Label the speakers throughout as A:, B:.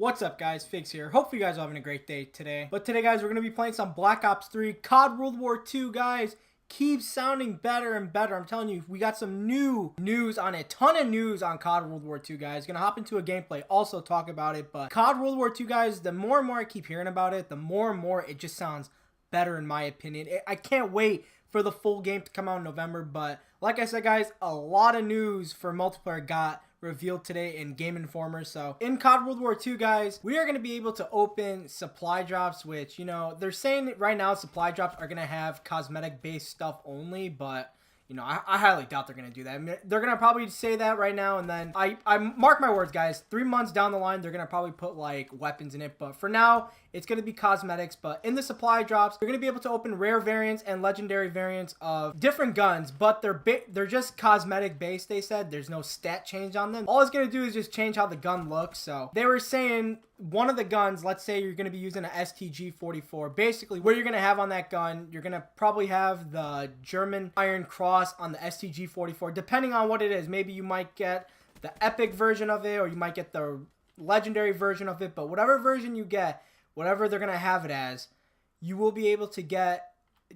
A: What's up guys, Figs here. Hopefully you guys are having a great day today. But today guys, we're going to be playing some Black Ops 3. COD World War II guys keeps sounding better and better. I'm telling you, we got some new news on it. Ton of news on COD World War II guys. Gonna hop into a gameplay, also talk about it. But COD World War II guys, the more and more I keep hearing about it, the more and more it just sounds better in my opinion. I can't wait for the full game to come out in November. But like I said guys, a lot of news for multiplayer got revealed today in Game Informer. So in COD World War II guys, we are going to be able to open supply drops, which, you know, they're saying right now supply drops are going to have cosmetic based stuff only, but you know, I highly doubt they're going to do that. I mean, they're going to probably say that right now, and then I mark my words guys, 3 months down the line they're going to probably put like weapons in it, but for now it's going to be cosmetics. But in the supply drops, you're going to be able to open rare variants and legendary variants of different guns, but they're just cosmetic based. They said there's no stat change on them. All it's going to do is just change how the gun looks. So they were saying one of the guns, let's say you're going to be using an STG-44, basically what you're going to have on that gun, you're going to probably have the German Iron Cross on the STG-44, depending on what it is. Maybe you might get the epic version of it, or you might get the legendary version of it, but whatever version you get, whatever they're going to have it as, you will be able to get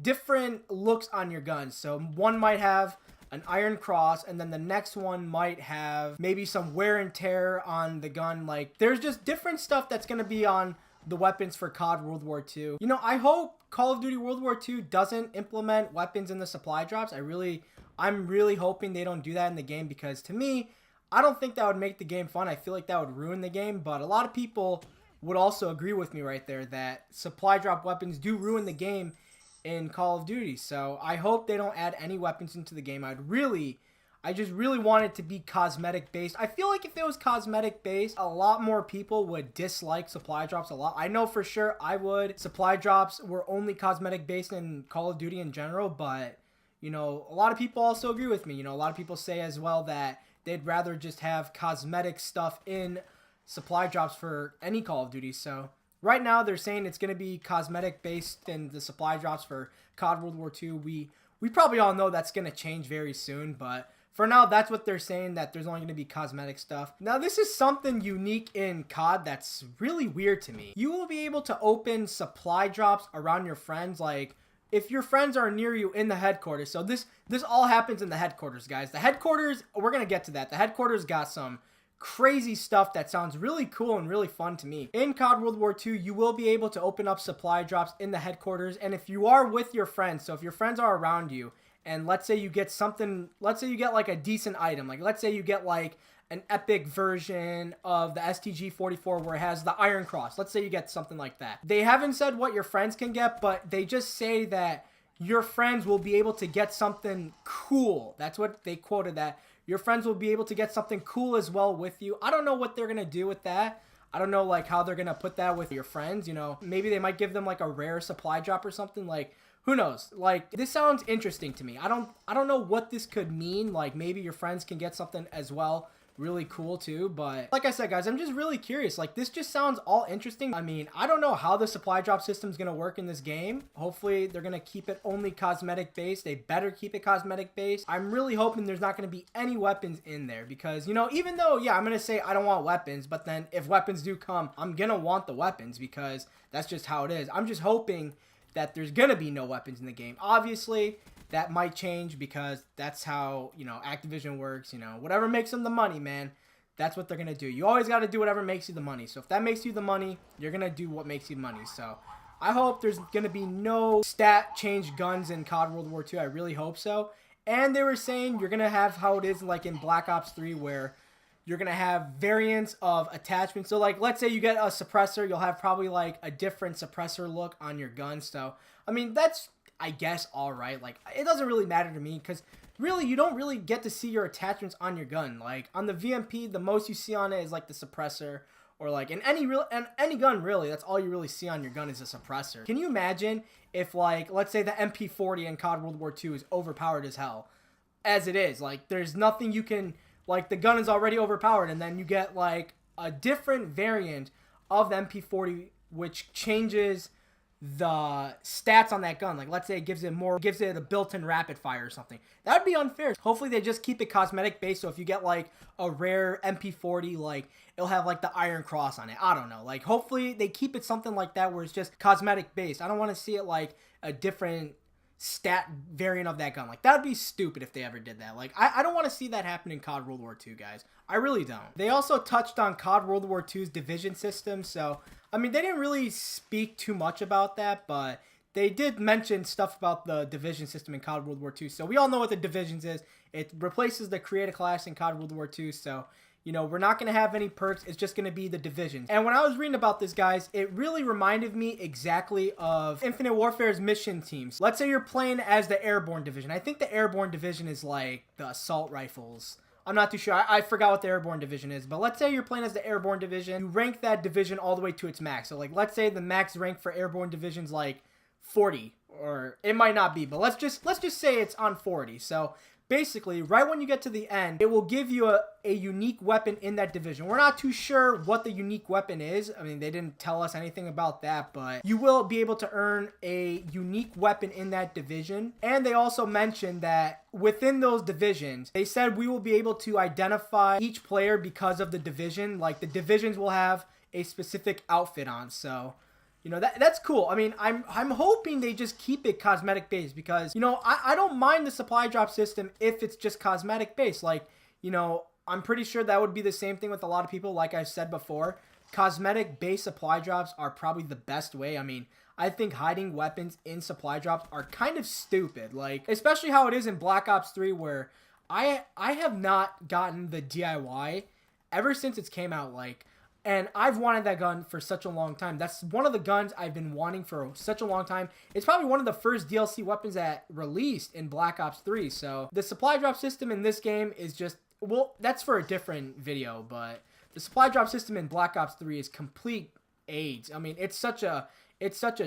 A: different looks on your guns. So one might have an Iron Cross, and then the next one might have maybe some wear and tear on the gun. Like, there's just different stuff that's going to be on the weapons for COD World War II. You know, I hope Call of Duty World War II doesn't implement weapons in the supply drops. I'm really hoping they don't do that in the game, because to me, I don't think that would make the game fun. I feel like that would ruin the game, but a lot of people would also agree with me right there that supply drop weapons do ruin the game in Call of Duty. So I hope they don't add any weapons into the game. I just really want it to be cosmetic based. I feel like if it was cosmetic based, a lot more people would dislike supply drops a lot. I know for sure I would. Supply drops were only cosmetic based in Call of Duty in general, but you know, a lot of people also agree with me. You know, a lot of people say as well that they'd rather just have cosmetic stuff in supply drops for any Call of Duty. So right now they're saying it's going to be cosmetic based in the supply drops for COD World War II. We probably all know that's going to change very soon, but for now that's what they're saying, that there's only going to be cosmetic stuff. Now this is something unique in COD that's really weird to me. You will be able to open supply drops around your friends, like if your friends are near you in the headquarters. So this all happens in the headquarters, guys. The headquarters, we're going to get to that. The headquarters got some crazy stuff that sounds really cool and really fun to me. In COD World War II, you will be able to open up supply drops in the headquarters, and if you are with your friends, so if your friends are around you, and let's say you get something, let's say you get like a decent item, like let's say you get like an epic version of the STG-44 where it has the Iron Cross. Let's say you get something like that. They haven't said what your friends can get, but they just say that your friends will be able to get something cool. That's what they quoted, that your friends will be able to get something cool as well with you. I don't know what they're going to do with that. I don't know like how they're going to put that with your friends, you know. Maybe they might give them like a rare supply drop or something, like who knows? Like, this sounds interesting to me. I don't know what this could mean. Like, maybe your friends can get something as well really cool too, but like I said guys, I'm just really curious. Like, this just sounds all interesting. I mean, I don't know how the supply drop system is going to work in this game. Hopefully they're going to keep it only cosmetic based. They better keep it cosmetic based. I'm really hoping there's not going to be any weapons in there, because you know, even though yeah, I'm going to say I don't want weapons, but then if weapons do come, I'm going to want the weapons, because that's just how it is. I'm just hoping that there's going to be no weapons in the game. Obviously that might change, because that's how, you know, Activision works. You know, whatever makes them the money, man, that's what they're going to do. You always got to do whatever makes you the money. So if that makes you the money, you're going to do what makes you money. So I hope there's going to be no stat change guns in COD World War II. I really hope so. And they were saying you're going to have how it is like in Black Ops 3, where you're going to have variants of attachments. So like, let's say you get a suppressor, you'll have probably like a different suppressor look on your gun. So, I mean, that's, I guess, all right. Like, it doesn't really matter to me, because really, you don't really get to see your attachments on your gun. Like, on the VMP, the most you see on it is like the suppressor, or like in any gun, really, that's all you really see on your gun is a suppressor. Can you imagine if, like, let's say the MP40 in COD World War II is overpowered as hell, as it is? Like, there's nothing you can, like, the gun is already overpowered, and then you get like a different variant of the MP40 which changes the stats on that gun. Like, let's say it gives it a built-in rapid fire or something. That would be unfair. Hopefully they just keep it cosmetic based, so if you get like a rare MP40, like it'll have like the Iron Cross on it. I don't know. Like, hopefully they keep it something like that where it's just cosmetic based. I don't want to see it like a different stat variant of that gun. Like, that would be stupid if they ever did that. Like, I don't want to see that happen in COD World War II, guys. I really don't. They also touched on COD World War II's division system, so I mean, they didn't really speak too much about that, but they did mention stuff about the division system in COD World War II. So we all know what the divisions is. It replaces the create a class in COD World War II. So, you know, we're not going to have any perks. It's just going to be the divisions. And when I was reading about this, guys, it really reminded me exactly of Infinite Warfare's mission teams. Let's say you're playing as the Airborne Division. I think the Airborne Division is like the assault rifles. I'm not too sure. I forgot what the Airborne Division is. But let's say you're playing as the Airborne Division. You rank that division all the way to its max. So, like, let's say the max rank for Airborne Division's like 40. Or it might not be. But let's just say it's on 40. So, basically, right when you get to the end, it will give you a unique weapon in that division. We're not too sure what the unique weapon is. I mean, they didn't tell us anything about that, but you will be able to earn a unique weapon in that division. And they also mentioned that within those divisions, they said we will be able to identify each player because of the division. Like, the divisions will have a specific outfit on, so you know, that's cool. I mean, I'm hoping they just keep it cosmetic based because, you know, I don't mind the supply drop system if it's just cosmetic based. Like, you know, I'm pretty sure that would be the same thing with a lot of people. Like I said before, cosmetic based supply drops are probably the best way. I mean, I think hiding weapons in supply drops are kind of stupid. Like, especially how it is in Black Ops 3 where I have not gotten the DIY ever since it's came out. Like, and I've wanted that gun for such a long time. That's one of the guns I've been wanting for such a long time. It's probably one of the first DLC weapons that released in Black Ops 3. So the supply drop system in this game is just, well, that's for a different video, but the supply drop system in Black Ops 3 is complete AIDS. I mean, it's such a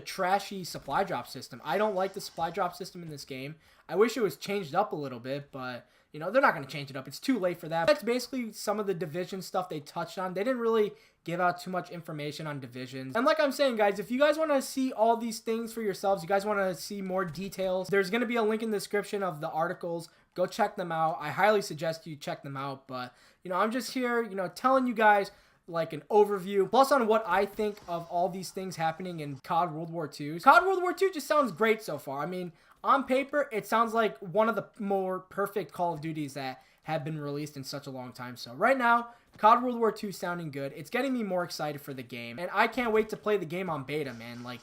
A: trashy supply drop system. I don't like the supply drop system in this game. I wish it was changed up a little bit, but you know, they're not going to change it up. It's too late for that. That's basically some of the division stuff they touched on. They didn't really give out too much information on divisions. And like I'm saying, guys, if you guys want to see all these things for yourselves, you guys want to see more details, there's going to be a link in the description of the articles. Go check them out. I highly suggest you check them out. But, you know, I'm just here, you know, telling you guys like an overview, plus on what I think of all these things happening in COD World War II. COD World War II just sounds great so far. I mean, on paper, it sounds like one of the more perfect Call of Duties that have been released in such a long time. So right now, COD World War II sounding good. It's getting me more excited for the game. And I can't wait to play the game on beta, man. Like,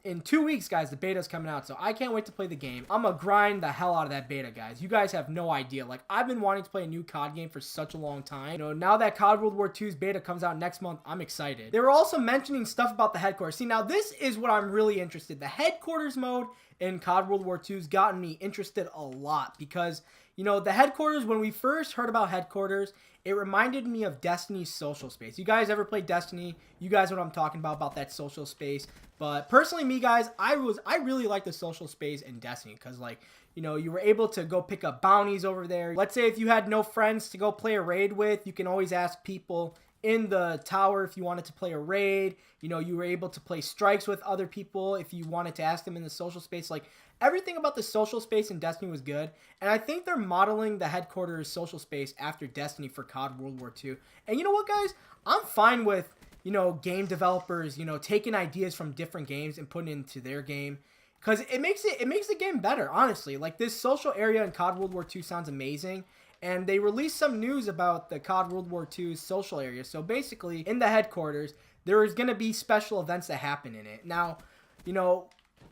A: in 2 weeks, guys, the beta's coming out, so I can't wait to play the game. I'm gonna grind the hell out of that beta, guys. You guys have no idea. Like, I've been wanting to play a new COD game for such a long time. You know, now that COD World War II's beta comes out next month, I'm excited. They were also mentioning stuff about the headquarters. See, now this is what I'm really interested in. The headquarters mode in COD World War II's gotten me interested a lot because, you know, the headquarters, when we first heard about headquarters, it reminded me of Destiny's social space. You guys ever played Destiny? You guys know what I'm talking about that social space. But personally, me, guys, I really like the social space in Destiny because, like, you know, you were able to go pick up bounties over there. Let's say if you had no friends to go play a raid with, you can always ask people in the tower if you wanted to play a raid. You know, you were able to play strikes with other people if you wanted to ask them in the social space. Like, everything about the social space in Destiny was good. And I think they're modeling the headquarters social space after Destiny for COD World War II. And you know what, guys? I'm fine with, you know, game developers, you know, taking ideas from different games and putting it into their game. Because it makes the game better, honestly. Like, this social area in COD World War II sounds amazing. And they released some news about the COD World War II's social area. So basically, in the headquarters, there is going to be special events that happen in it. Now, you know,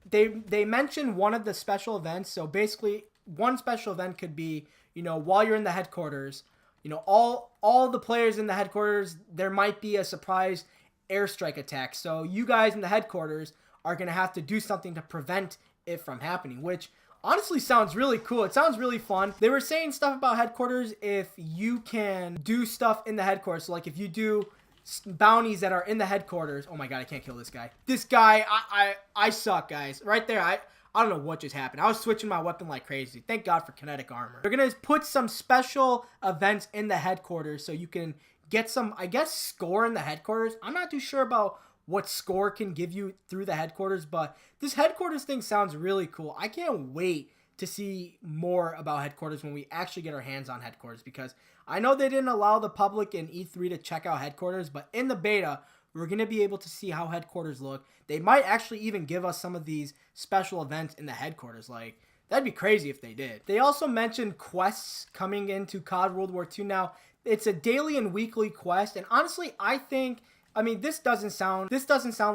A: they mentioned one of the special events. So basically, one special event could be, you know, while you're in the headquarters, you know, all the players in the headquarters, there might be a surprise airstrike attack. So you guys in the headquarters are going to have to do something to prevent it from happening, which honestly sounds really cool. It sounds really fun. They were saying stuff about headquarters if you can do stuff in the headquarters. So like if you do bounties that are in the headquarters. Oh my god, I can't kill this guy. This guy, I suck, guys. Right there, I don't know what just happened. I was switching my weapon like crazy. Thank God for kinetic armor. They're going to put some special events in the headquarters so you can get some, I guess, score in the headquarters. I'm not too sure about what score can give you through the headquarters, but this headquarters thing sounds really cool. I can't wait to see more about headquarters when we actually get our hands on headquarters, because I know they didn't allow the public in E3 to check out headquarters, but in the beta, we're going to be able to see how headquarters look. They might actually even give us some of these special events in the headquarters. Like, that'd be crazy if they did. They also mentioned quests coming into COD World War II. Now, it's a daily and weekly quest, and honestly, I mean, this doesn't sound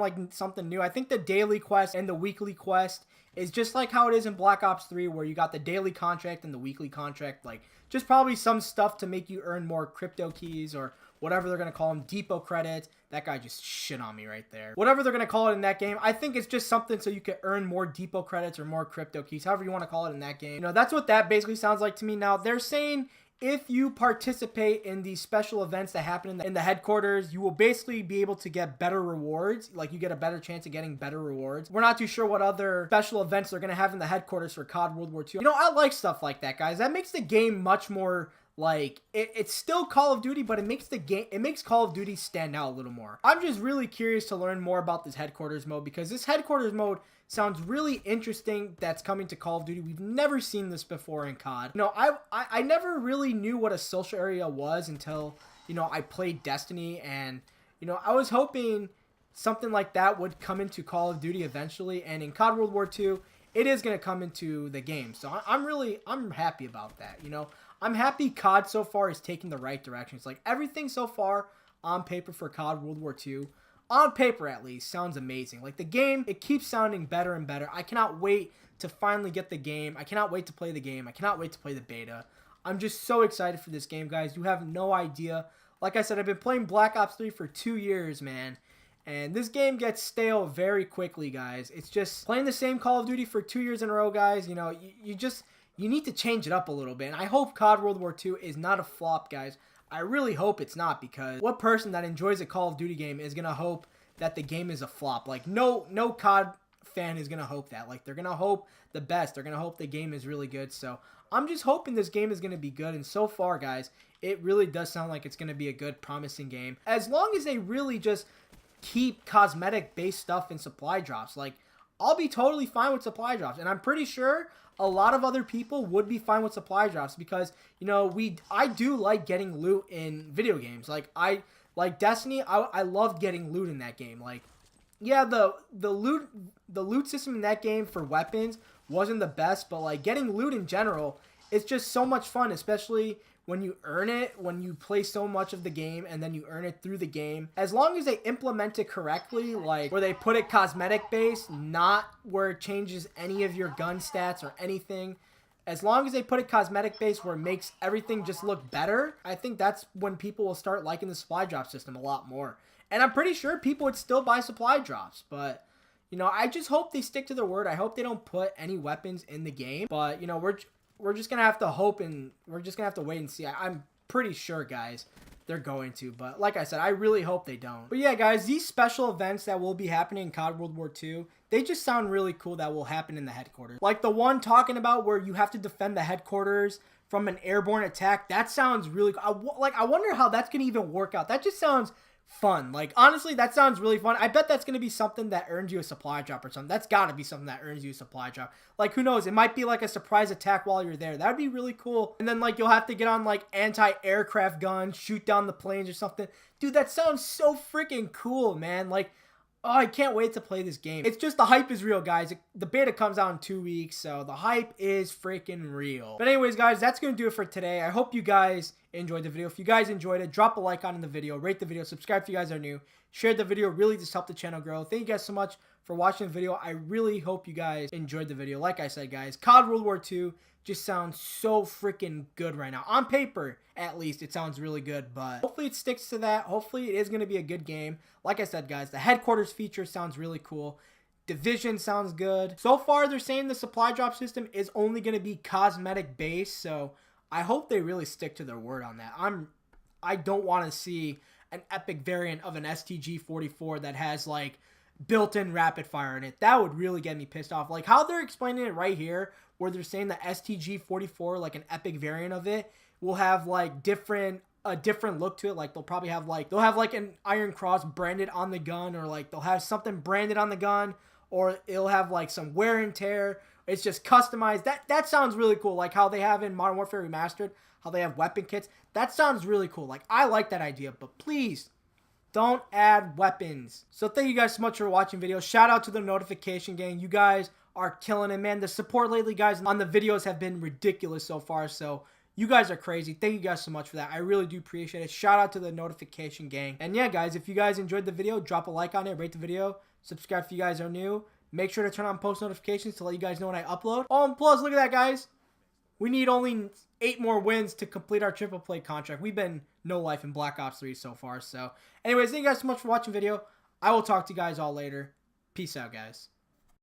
A: like something new. I think the daily quest and the weekly quest is just like how it is in Black Ops 3, where you got the daily contract and the weekly contract. Like, just probably some stuff to make you earn more crypto keys, or whatever they're going to call them, depot credits. That guy just shit on me right there. Whatever they're going to call it in that game, I think it's just something so you can earn more depot credits or more crypto keys, however you want to call it in that game. You know, that's what that basically sounds like to me. Now, they're saying if you participate in these special events that happen in the headquarters, you will basically be able to get better rewards. Like, you get a better chance of getting better rewards. We're not too sure what other special events they're going to have in the headquarters for COD World War II. You know, I like stuff like that, guys. That makes the game much more, like, it's still Call of Duty, but it makes Call of Duty stand out a little more. I'm just really curious to learn more about this headquarters mode, because this headquarters mode sounds really interesting. That's coming to Call of Duty. We've never seen this before in COD. You know, I never really knew what a social area was until, you know, I played Destiny, and, you know, I was hoping something like that would come into Call of Duty eventually, and in COD World War II, it is going to come into the game. So I'm happy about that, you know. I'm happy COD so far is taking the right direction. It's like everything so far on paper for COD World War II, on paper at least, sounds amazing. Like, the game, it keeps sounding better and better. I cannot wait to finally get the game. I cannot wait to play the game. I cannot wait to play the beta. I'm just so excited for this game, guys. You have no idea. Like I said, I've been playing Black Ops 3 for 2 years, man. And this game gets stale very quickly, guys. It's just playing the same Call of Duty for 2 years in a row, guys. You know, you need to change it up a little bit. And I hope COD World War II is not a flop, guys. I really hope it's not, because what person that enjoys a Call of Duty game is going to hope that the game is a flop? Like, no COD fan is going to hope that. Like, they're going to hope the best. They're going to hope the game is really good. So I'm just hoping this game is going to be good. And so far, guys, it really does sound like it's going to be a good, promising game. As long as they really just keep cosmetic-based stuff in supply drops. Like, I'll be totally fine with supply drops. And I'm pretty sure a lot of other people would be fine with supply drops, because, you know, I do like getting loot in video games. Like Destiny, I love getting loot in that game. Like, yeah, the loot system in that game for weapons wasn't the best, but like getting loot in general, it's just so much fun, especially when you earn it, when you play so much of the game and then you earn it through the game. As long as they implement it correctly, like where they put it cosmetic based, not where it changes any of your gun stats or anything. As long as they put it cosmetic based where it makes everything just look better, I think that's when people will start liking the supply drop system a lot more. And I'm pretty sure people would still buy supply drops, but, you know, I just hope they stick to their word. I hope they don't put any weapons in the game, but, you know, we're just going to have to hope, and we're just going to have to wait and see. I'm pretty sure, guys, they're going to. But like I said, I really hope they don't. But yeah, guys, these special events that will be happening in COD World War II, they just sound really cool that will happen in the headquarters. Like the one talking about where you have to defend the headquarters from an airborne attack. That sounds really cool. I wonder how that's going to even work out. That just sounds fun. Like, honestly, that sounds really fun. I bet that's going to be something that earns you a supply drop or something. That's got to be something that earns you a supply drop. Like, who knows? It might be like a surprise attack while you're there. That would be really cool. And then, like, you'll have to get on, like, anti-aircraft guns, shoot down the planes or something. Dude, that sounds so freaking cool, man. Like, oh, I can't wait to play this game. It's just the hype is real, guys. The beta comes out in 2 weeks, so the hype is freaking real. But anyways, guys, that's going to do it for today. I hope you guys enjoyed the video. If you guys enjoyed it, drop a like on the video, rate the video, subscribe if you guys are new, share the video. Really just help the channel grow. Thank you guys so much for watching the video. I really hope you guys enjoyed the video. Like I said, guys, COD World War II just sounds so freaking good right now. On paper, at least, it sounds really good, but hopefully it sticks to that. Hopefully it is going to be a good game. Like I said, guys, the headquarters feature sounds really cool. Division sounds good. So far, they're saying the supply drop system is only going to be cosmetic based, so I hope they really stick to their word on that. I don't want to see an epic variant of an STG-44 that has, like, built-in rapid fire in it. That would really get me pissed off. Like, how they're explaining it right here, where they're saying the STG-44, like an epic variant of it, will have, like, different a different look to it. Like they'll probably have like an Iron Cross branded on the gun, or like they'll have something branded on the gun, or it'll have like some wear and tear. It's just customized. That sounds really cool. Like how they have in Modern Warfare Remastered, how they have weapon kits. That sounds really cool. Like I like that idea, but please don't add weapons. So thank you guys so much for watching videos. Shout out to the notification gang. You guys are killing it, man. The support lately, guys, on the videos have been ridiculous so far. So you guys are crazy. Thank you guys so much for that. I really do appreciate it. Shout out to the notification gang. And yeah, guys, if you guys enjoyed the video, drop a like on it, rate the video, subscribe if you guys are new. Make sure to turn on post notifications to let you guys know when I upload. Oh, and plus, look at that, guys. We need only 8 more wins to complete our triple play contract. We've been no life in Black Ops 3 so far. So anyways, thank you guys so much for watching the video. I will talk to you guys all later. Peace out, guys.